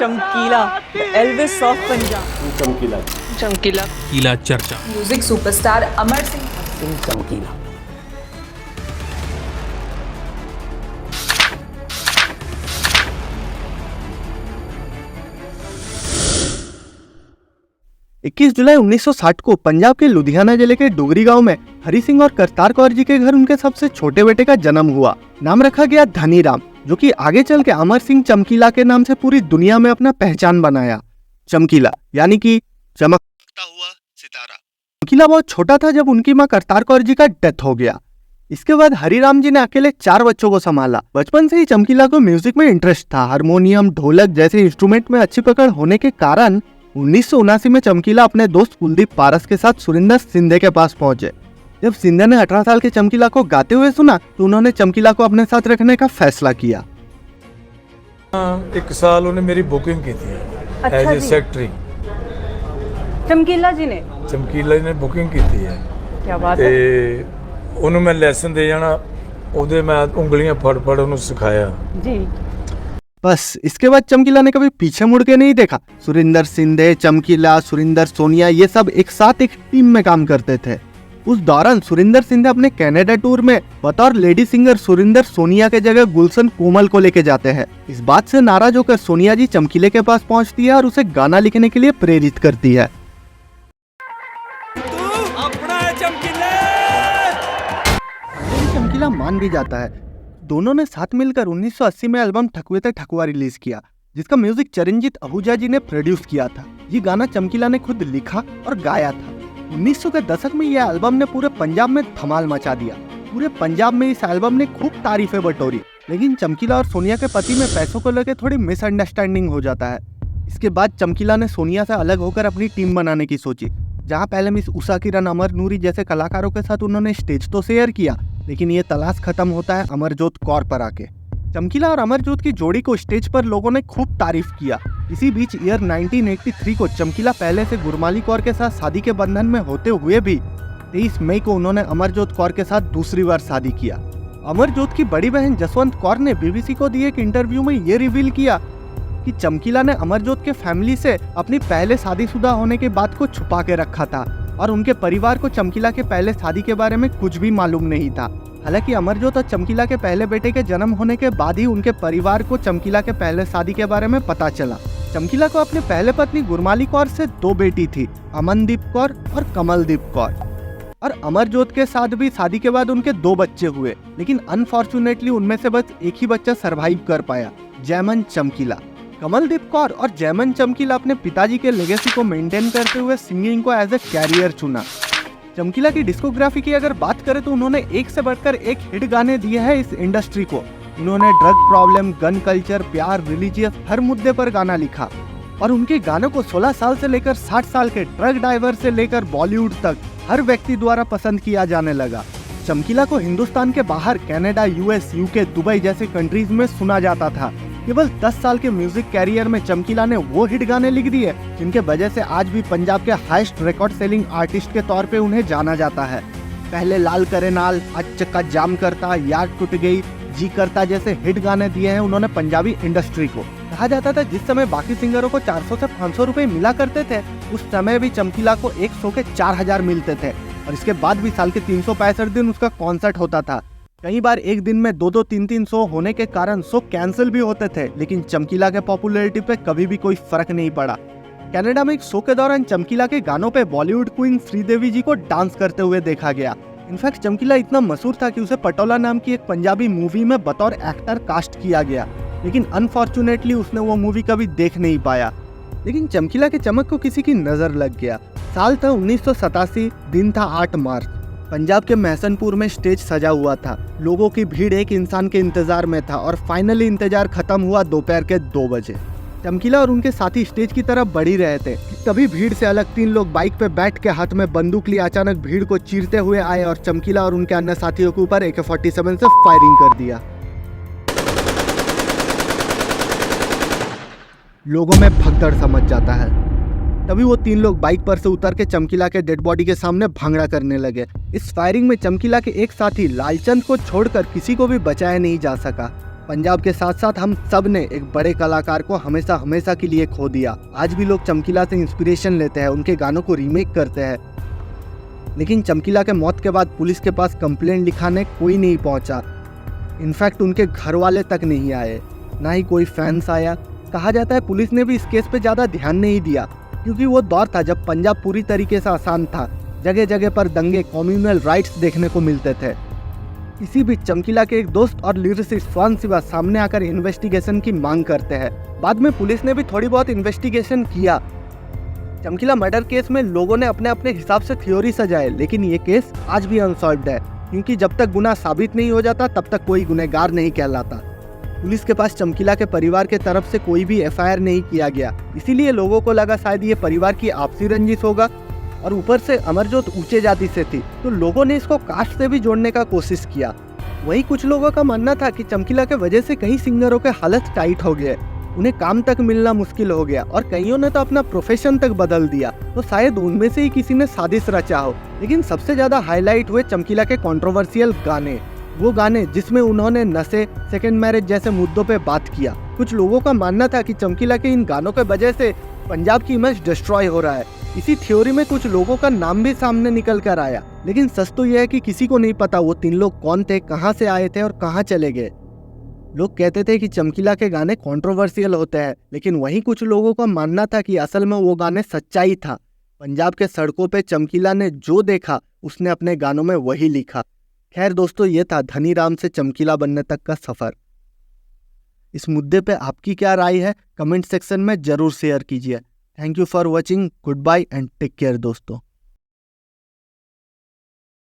चमकीला, Elvis of Punjab. चमकीला चमकीला कीला चर्चा। Music superstar Amar Singh. चमकीला। 21 जुलाई 1960 को पंजाब के लुधियाना जिले के डोगरी गांव में हरि सिंह और करतार कौर जी के घर उनके सबसे छोटे बेटे का जन्म हुआ। नाम रखा गया धनी राम, जो कि आगे चल के अमर सिंह चमकीला के नाम से पूरी दुनिया में अपना पहचान बनाया। चमकीला यानी कि चमकता हुआ सितारा। चमकीला बहुत छोटा था जब उनकी मां करतार कौर जी का डेथ हो गया। इसके बाद हरिराम जी ने अकेले 4 बच्चों को संभाला। बचपन से ही चमकीला को म्यूजिक में इंटरेस्ट था। हारमोनियम, ढोलक जैसे इंस्ट्रूमेंट में अच्छी पकड़ होने के कारण 1979 में चमकीला अपने दोस्त कुलदीप पारस के साथ सुरिंदर सिंधे के पास पहुंचे। जब सिंधे ने 18 साल के चमकीला को गाते हुए सुना तो उन्होंने चमकीला को अपने साथ रखने का फैसला किया। 1 साल उन्हें मेरी बुकिंग की थी एज ए सेक्रेटरी। चमकीला जी ने ने बुकिंग की थी है। क्या बात है। ਤੇ ਉਹਨੂੰ ਮੈਂ ਲੈਸਨ ਦੇ ਜਾਣਾ, ਉਹਦੇ ਮੈਂ ਉਂਗਲੀਆਂ ਫੜ ਫੜ ਉਹਨੂੰ ਸਿਖਾਇਆ जी। बस इसके बाद चमकीला ने कभी पीछे मुड़ के नहीं देखा। सुरिंदर सिंधे, चमकीला, सुरिंदर सोनिया ये सब एक साथ एक टीम में काम करते थे। उस दौरान सुरिंदर सिंधे अपने कनाडा टूर में बतौर लेडी सिंगर सुरिंदर सोनिया के जगह गुलशन कोमल को लेके जाते हैं। इस बात से नाराज होकर सोनिया जी चमकीले के पास पहुंचती है और उसे गाना लिखने के लिए प्रेरित करती है। चमकीला मान भी जाता है। दोनों ने साथ मिलकर 1980 में एल्बम ठकुए ते ठकुआ रिलीज किया, जिसका म्यूजिक चरणजीत आहूजा जी ने प्रोड्यूस किया था। ये गाना चमकीला ने खुद लिखा और गाया था। 1900 के दशक में यह एल्बम ने पूरे पंजाब में धमाल मचा दिया। पूरे पंजाब में इस एल्बम ने खूब तारीफें बटोरी। लेकिन चमकीला और सोनिया के पति में पैसों को लेकर थोड़ी मिसअंडरस्टैंडिंग हो जाता है। इसके बाद चमकीला ने सोनिया से अलग होकर अपनी टीम बनाने की सोची। जहाँ पहले मिस उषा किरण, अमर नूरी जैसे कलाकारों के साथ उन्होंने स्टेज तो शेयर किया, लेकिन ये तलाश खत्म होता है अमरजोत कौर पर आके। चमकीला और अमरजोत की जोड़ी को स्टेज पर लोगों ने खूब तारीफ किया। इसी बीच ईयर 1983 को चमकीला पहले से गुरमाली कौर के साथ शादी के बंधन में होते हुए भी 23 मई को उन्होंने अमरजोत कौर के साथ दूसरी बार शादी किया। अमरजोत की बड़ी बहन जसवंत कौर ने बीबीसी को दिए एक इंटरव्यू में ये रिवील किया कि चमकीला ने अमरजोत के फैमिली से अपनी पहले शादीशुदा होने के बात को छुपा के रखा था और उनके परिवार को चमकीला के पहले शादी के बारे में कुछ भी मालूम नहीं था। हालांकि अमरजोत और चमकीला के पहले बेटे के जन्म होने के बाद ही उनके परिवार को चमकीला के पहले शादी के बारे में पता चला। चमकीला को अपने पहले पत्नी गुरमाली कौर से 2 बेटी थी, अमनदीप कौर और कमलदीप कौर। और अमरजोत के साथ भी शादी के बाद उनके 2 बच्चे हुए, लेकिन अनफॉर्चुनेटली उनमें से बस एक ही बच्चा सरवाइव कर पाया, जयमन चमकीला। कमलदीप कौर और जयमन चमकीला अपने पिताजी के लेगेसी को मेंटेन करते हुए सिंगिंग को एज ए कैरियर चुना। चमकीला की डिस्कोग्राफी की अगर बात करें तो उन्होंने एक से बढ़कर एक हिट गाने दिए हैं इस इंडस्ट्री को। उन्होंने ड्रग प्रॉब्लम, गन कल्चर, प्यार, रिलीजियस हर मुद्दे पर गाना लिखा और उनके गानों को 16 साल से लेकर 60 साल के ट्रक ड्राइवर से लेकर बॉलीवुड तक हर व्यक्ति द्वारा पसंद किया जाने लगा। चमकीला को हिंदुस्तान के बाहर कनाडा, यूएस, यूके, दुबई जैसे कंट्रीज में सुना जाता था। केवल 10 साल के म्यूजिक कैरियर में चमकीला ने वो हिट गाने लिख दिए जिनके वजह से आज भी पंजाब के हाईएस्ट रिकॉर्ड सेलिंग आर्टिस्ट के तौर पे उन्हें जाना जाता है। पहले लाल करे नाल, आज चक्का जाम करता, याद टूट गई, जी करता जैसे हिट गाने दिए हैं उन्होंने पंजाबी इंडस्ट्री को। कहा जाता था जिस समय बाकी सिंगरों को 400 से 500 रुपए मिला करते थे, उस समय भी चमकीला को एक शो के 4000 मिलते थे और इसके बाद भी साल के 365 दिन उसका कॉन्सर्ट होता था। कई बार एक दिन में 2-2, 3-3 शो होने के कारण शो कैंसिल भी होते थे, लेकिन चमकीला के पॉपुलैरिटी पे कभी भी कोई फर्क नहीं पड़ा। कनाडा में एक शो के दौरान चमकीला के गानों पे बॉलीवुड क्वीन श्रीदेवी जी को डांस करते हुए देखा गया। इनफैक्ट चमकीला इतना मशहूर था कि उसे पटोला नाम की एक पंजाबी मूवी में बतौर एक्टर कास्ट किया गया, लेकिन अनफॉर्चुनेटली उसने वो मूवी कभी देख नहीं पाया। लेकिन चमकीला के चमक को किसी की नजर लग गया। साल था 1987, दिन था 8 मार्च। पंजाब के महसनपुर में स्टेज सजा हुआ था। लोगों की भीड़ एक इंसान के इंतजार में था और फाइनली इंतजार खत्म हुआ दोपहर के 2 बजे। चमकीला और उनके साथी स्टेज की तरफ बढ़ ही रहे थे, तभी भीड़ से अलग 3 लोग बाइक पे बैठ के हाथ में बंदूक लिए अचानक भीड़ को चीरते हुए आए और चमकीला और उनके अन्य साथियों के ऊपर AK-47 से फायरिंग कर दिया। लोगों में भगदड़ समझ जाता है। तभी वो 3 लोग बाइक पर से उतर के चमकीला के डेड बॉडी के सामने भांगड़ा करने लगे। इस फायरिंग में चमकीला के एक साथी लालचंद को छोड़कर किसी को भी बचाया नहीं जा सका। पंजाब के साथ साथ हम सब ने एक बड़े कलाकार को हमेशा हमेशा के लिए खो दिया। आज भी लोग चमकीला से इंस्पिरेशन लेते हैं, उनके गानों को रीमेक करते हैं, लेकिन चमकीला के मौत के बाद पुलिस के पास कंप्लेंट लिखाने कोई नहीं पहुंचा। इनफैक्ट उनके घर वाले तक नहीं आए, ना ही कोई फैंस आया। कहा जाता है पुलिस ने भी इस केस पे ज़्यादा ध्यान नहीं दिया, क्योंकि वो दौर था जब पंजाब पूरी तरीके से आसान था। जगह जगह पर दंगे, कम्युनल राइट्स देखने को मिलते थे। इसी बीच चमकीला के एक दोस्त और लिरिसिस्ट स्वान शिवा सामने आकर इन्वेस्टिगेशन की मांग करते हैं। बाद में पुलिस ने भी थोड़ी बहुत इन्वेस्टिगेशन किया। चमकीला मर्डर केस में लोगों ने अपने अपने हिसाब से थ्योरी सजाए, लेकिन ये केस आज भी अनसॉल्व्ड है, क्योंकि जब तक गुनाह साबित नहीं हो जाता तब तक कोई गुनहगार नहीं कहलाता। पुलिस के पास चमकीला के परिवार के तरफ से कोई भी एफआईआर नहीं किया गया, इसीलिए लोगों को लगा शायद ये परिवार की आपसी रंजिश होगा। और ऊपर से अमरजोत ऊंचे जाति से थी, तो लोगों ने इसको कास्ट से भी जोड़ने का कोशिश किया। वहीं कुछ लोगों का मानना था कि चमकीला के वजह से कई सिंगरों के हालत टाइट हो गए, उन्हें काम तक मिलना मुश्किल हो गया, और कईयों ने तो अपना प्रोफेशन तक बदल दिया। तो शायद उनमें से ही किसी ने साजिश रचा हो। लेकिन सबसे ज्यादा हाईलाइट हुए चमकीला के कंट्रोवर्शियल गाने, वो गाने जिसमें उन्होंने नशे, सेकेंड मैरिज जैसे मुद्दों पे बात किया। कुछ लोगों का मानना था कि चमकीला के इन गानों के वजह से पंजाब की इमेज डिस्ट्रॉय हो रहा है। इसी थ्योरी में कुछ लोगों का नाम भी सामने निकल कर आया, लेकिन सच तो यह है कि किसी को नहीं पता वो 3 लोग कौन थे, कहां से आए थे और कहां चले गए। लोग कहते थे कि चमकीला के गाने कंट्रोवर्शियल होते हैं, लेकिन वहीं कुछ लोगों का मानना था कि असल में वो गाने सच्चाई था। पंजाब के सड़कों पे चमकीला ने जो देखा उसने अपने गानों में वही लिखा। खैर दोस्तों, ये था धनी राम से चमकीला बनने तक का सफर। इस मुद्दे पे आपकी क्या राय है, कमेंट सेक्शन में जरूर शेयर कीजिए। Thank you for watching, good bye and take care दोस्तों।